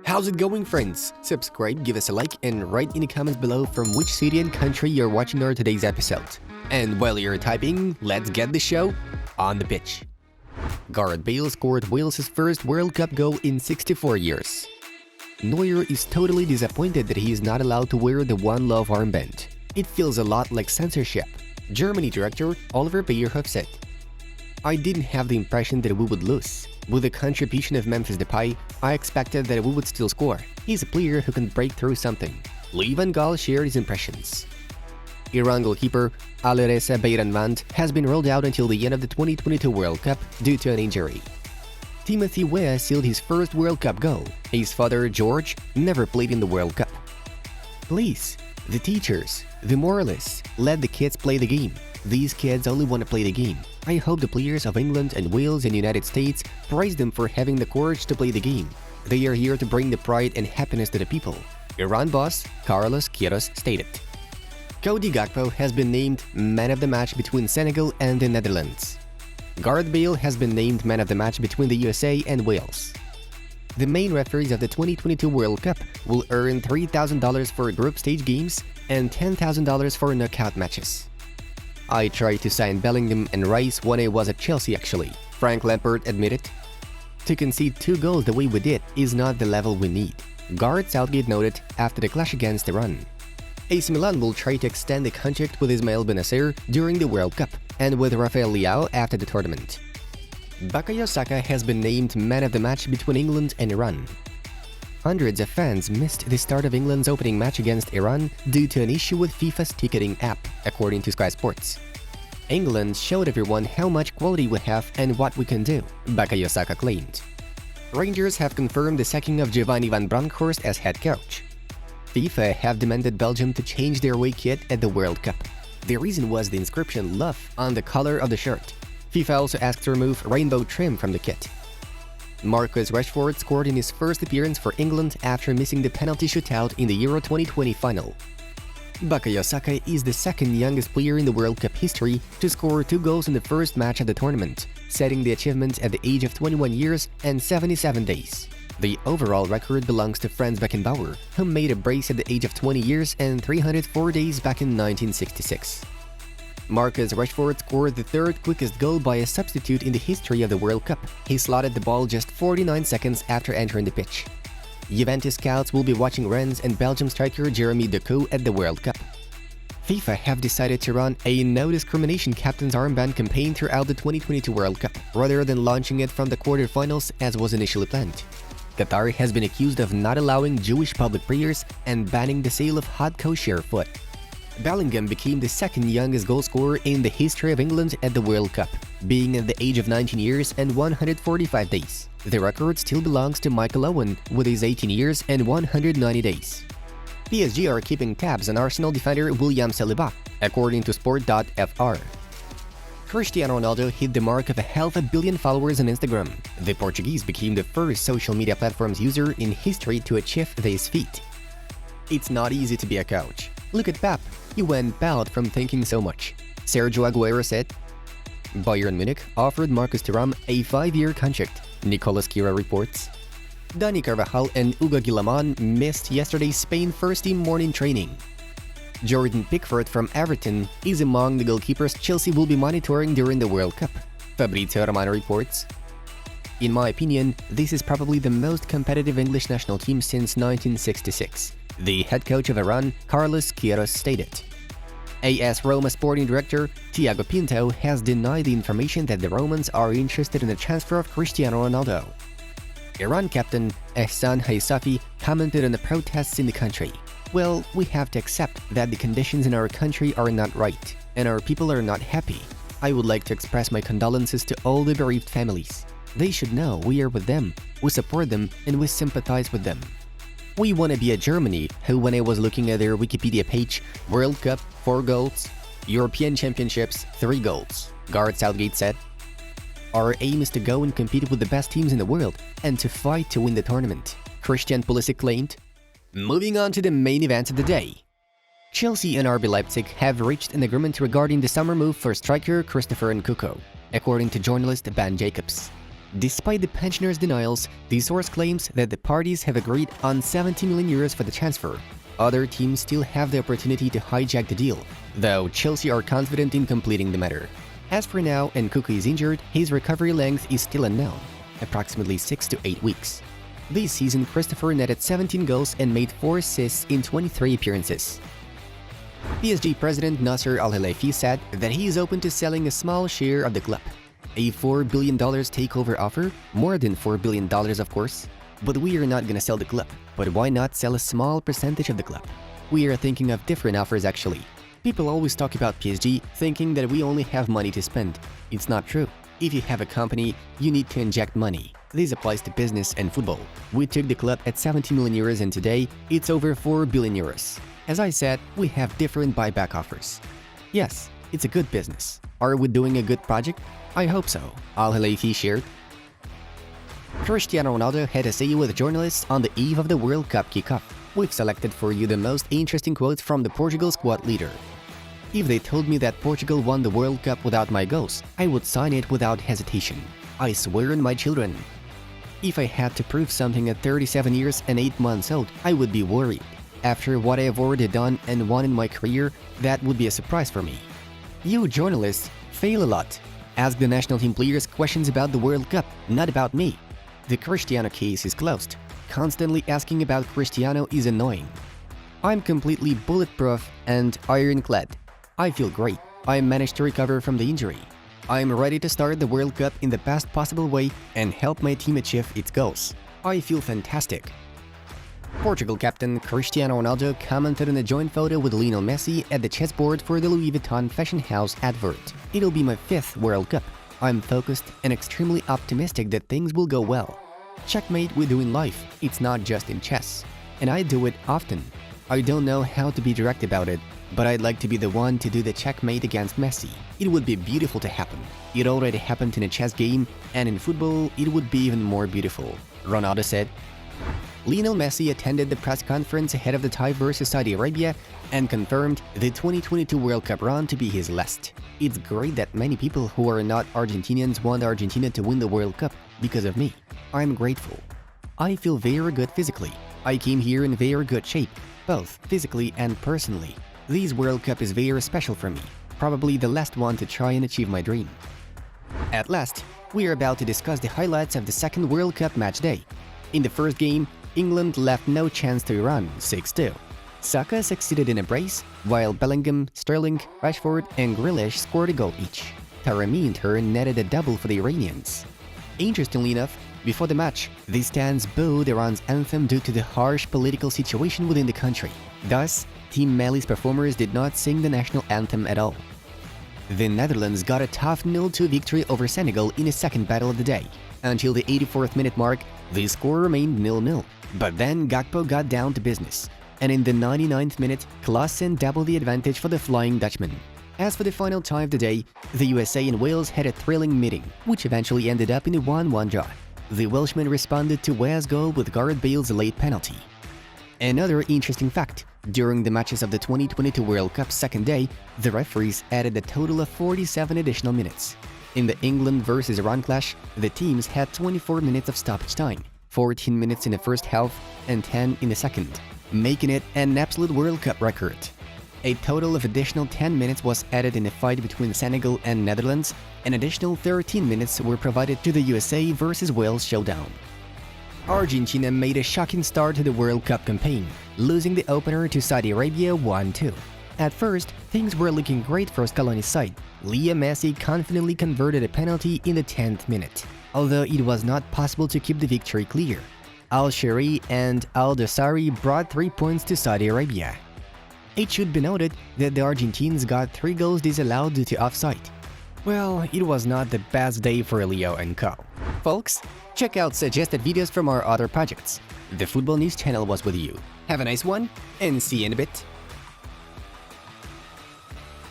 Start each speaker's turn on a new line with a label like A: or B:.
A: How's it going, friends? Subscribe, give us a like, and write in the comments below from which city and country you're watching our today's episode. And while you're typing, let's get the show on the pitch. Gareth Bale scored Wales' first World Cup goal in 64 years. Neuer is totally disappointed that he is not allowed to wear the One Love armband. It feels a lot like censorship. Germany director Oliver Bierhoff said, "I didn't have the impression that we would lose. With the contribution of Memphis Depay, I expected that we would still score. He's a player who can break through something." Louis van Gaal shared his impressions. Iran goalkeeper Alireza Beiranvand has been ruled out until the end of the 2022 World Cup due to an injury. Timothy Weah sealed his first World Cup goal. His father, George, never played in the World Cup. Please, the teachers, the moralists, let the kids play the game. These kids only want to play the game. I hope the players of England and Wales and United States praise them for having the courage to play the game. They are here to bring the pride and happiness to the people, Iran boss Carlos Queiroz stated. Cody Gakpo has been named Man of the Match between Senegal and the Netherlands. Gareth Bale has been named Man of the Match between the USA and Wales. The main referees of the 2022 World Cup will earn $3,000 for group stage games and $10,000 for knockout matches. "I tried to sign Bellingham and Rice when I was at Chelsea actually," Frank Lampard admitted. "To concede 2 goals the way we did is not the level we need," Gareth Southgate noted after the clash against Iran. AC Milan will try to extend the contract with Ismail Bennacer during the World Cup and with Rafael Leao after the tournament. Bukayo Saka has been named Man of the Match between England and Iran. Hundreds of fans missed the start of England's opening match against Iran due to an issue with FIFA's ticketing app, according to Sky Sports. "England showed everyone how much quality we have and what we can do," Bukayo Saka claimed. Rangers have confirmed the sacking of Giovanni van Bronckhorst as head coach. FIFA have demanded Belgium to change their away kit at the World Cup. The reason was the inscription "Love" on the collar of the shirt. FIFA also asked to remove rainbow trim from the kit. Marcus Rashford scored in his first appearance for England after missing the penalty shootout in the Euro 2020 final. Bukayo Saka is the second youngest player in the World Cup history to score 2 goals in the first match of the tournament, setting the achievement at the age of 21 years and 77 days. The overall record belongs to Franz Beckenbauer, who made a brace at the age of 20 years and 304 days back in 1966. Marcus Rashford scored the 3rd quickest goal by a substitute in the history of the World Cup. He slotted the ball just 49 seconds after entering the pitch. Juventus scouts will be watching Rennes and Belgium striker Jeremy Doku at the World Cup. FIFA have decided to run a no-discrimination captain's armband campaign throughout the 2022 World Cup, rather than launching it from the quarterfinals as was initially planned. Qatar has been accused of not allowing Jewish public prayers and banning the sale of hot kosher food. Bellingham became the second youngest goalscorer in the history of England at the World Cup, being at the age of 19 years and 145 days. The record still belongs to Michael Owen with his 18 years and 190 days. PSG are keeping tabs on Arsenal defender William Saliba, according to Sport.fr. Cristiano Ronaldo hit the mark of 500 million followers on Instagram. The Portuguese became the first social media platform's user in history to achieve this feat. "It's not easy to be a coach. Look at Pep, he went bald from thinking so much," Sergio Aguero said. Bayern Munich offered Marcus Thuram a 5-year contract, Nicolas Kira reports. Dani Carvajal and Hugo Guillamon missed yesterday's Spain first-team morning training. Jordan Pickford from Everton is among the goalkeepers Chelsea will be monitoring during the World Cup, Fabrizio Romano reports. "In my opinion, this is probably the most competitive English national team since 1966, the head coach of Iran, Carlos Queiroz, stated. AS Roma sporting director Thiago Pinto has denied the information that the Romans are interested in the transfer of Cristiano Ronaldo. Iran captain Ehsan Haisafi commented on the protests in the country. "Well, we have to accept that the conditions in our country are not right, and our people are not happy. I would like to express my condolences to all the bereaved families. They should know we are with them, we support them, and we sympathize with them. We want to be a Germany who, when I was looking at their Wikipedia page, World Cup 4 goals, European Championships 3 goals, Gareth Southgate said. Our aim is to go and compete with the best teams in the world and to fight to win the tournament," Christian Pulisic claimed. Moving on to the main event of the day. Chelsea and RB Leipzig have reached an agreement regarding the summer move for striker Christopher Nkunku, according to journalist Ben Jacobs. Despite the pensioners' denials, the source claims that the parties have agreed on 70 million euros for the transfer. Other teams still have the opportunity to hijack the deal, though Chelsea are confident in completing the matter. As for now, and Nkunku is injured, his recovery length is still unknown, approximately 6 to 8 weeks. This season, Christopher netted 17 goals and made 4 assists in 23 appearances. PSG president Nasser Al-Khelaifi said that he is open to selling a small share of the club. A $4 billion takeover offer, more than $4 billion of course. But we are not gonna sell the club. But why not sell a small percentage of the club? We are thinking of different offers actually. People always talk about PSG thinking that we only have money to spend. It's not true. If you have a company, you need to inject money. This applies to business and football. We took the club at 70 million euros and today it's over 4 billion euros. As I said, we have different buyback offers. Yes, it's a good business. Are we doing a good project? I hope so, Al-Khelaifi shared. Cristiano Ronaldo had a say with journalists on the eve of the World Cup kickoff. We've selected for you the most interesting quotes from the Portugal squad leader. If they told me that Portugal won the World Cup without my goals, I would sign it without hesitation. I swear on my children. If I had to prove something at 37 years and 8 months old, I would be worried. After what I have already done and won in my career, that would be a surprise for me. You journalists fail a lot. Ask the national team players questions about the World Cup, not about me. The Cristiano case is closed. Constantly asking about Cristiano is annoying. I'm completely bulletproof and ironclad. I feel great. I managed to recover from the injury. I'm ready to start the World Cup in the best possible way and help my team achieve its goals. I feel fantastic. Portugal captain Cristiano Ronaldo commented on a joint photo with Leo Messi at the chessboard for the Louis Vuitton fashion house advert. It'll be my 5th World Cup. I'm focused and extremely optimistic that things will go well. Checkmate we do in life, it's not just in chess. And I do it often. I don't know how to be direct about it, but I'd like to be the one to do the checkmate against Messi. It would be beautiful to happen. It already happened in a chess game, and in football, it would be even more beautiful, Ronaldo said. Lionel Messi attended the press conference ahead of the tie versus Saudi Arabia and confirmed the 2022 World Cup run to be his last. It's great that many people who are not Argentinians want Argentina to win the World Cup because of me. I'm grateful. I feel very good physically. I came here in very good shape, both physically and personally. This World Cup is very special for me, probably the last one to try and achieve my dream. At last, we are about to discuss the highlights of the second World Cup match day. In the first game, England left no chance to Iran, 6-2. Saka succeeded in a brace, while Bellingham, Sterling, Rashford and Grealish scored a goal each. Taremi in turn netted a double for the Iranians. Interestingly enough, before the match, the stands booed Iran's anthem due to the harsh political situation within the country. Thus, Team Mali's performers did not sing the national anthem at all. The Netherlands got a tough 0-2 victory over Senegal in a second battle of the day. Until the 84th minute mark, the score remained 0-0. But then Gakpo got down to business, and in the 99th minute, Klaassen doubled the advantage for the Flying Dutchman. As for the final tie of the day, the USA and Wales had a thrilling meeting, which eventually ended up in a 1-1 draw. The Welshman responded to Weah's goal with Gareth Bale's late penalty. Another interesting fact, during the matches of the 2022 World Cup second day, the referees added a total of 47 additional minutes. In the England vs Iran clash, the teams had 24 minutes of stoppage time, 14 minutes in the first half and 10 in the second, making it an absolute World Cup record. A total of additional 10 minutes was added in the fight between Senegal and Netherlands, and additional 13 minutes were provided to the USA vs Wales showdown. Argentina made a shocking start to the World Cup campaign, losing the opener to Saudi Arabia 1-2. At first, things were looking great for Scaloni's side. Leo Messi confidently converted a penalty in the 10th minute, although it was not possible to keep the victory clear. Al-Shehri and Al-Dossari brought 3 points to Saudi Arabia. It should be noted that the Argentines got 3 goals disallowed due to offside. Well, it was not the best day for Leo and co. Folks, check out suggested videos from our other projects. The Football News channel was with you. Have a nice one, and see you in a bit.